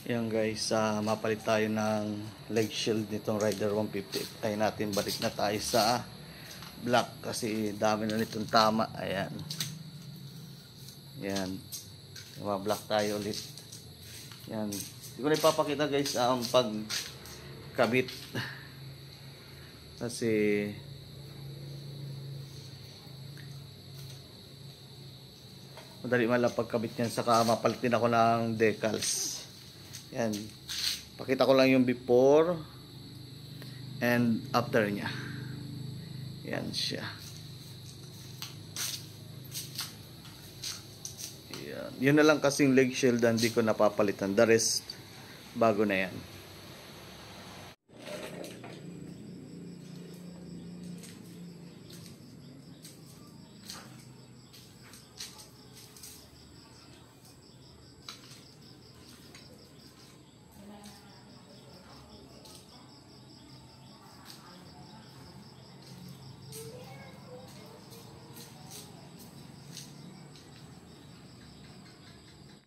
Yan guys, mapalit tayo ng leg shield nitong Rider 150. Tayo natin, balik na tayo sa black kasi dami na nitong tama. Ayan. Yan. Black tayo ulit. Yan. Hindi ko na ipapakita guys ang pagkabit. Kasi madali man lang pagkabit niyan, saka mapalitin ako ng decals. Yan. Pakita ko lang yung before and after niya. Yan siya. Yan. Yun na lang kasing leg shield, hindi ko napapalitan. The rest, bago na yan.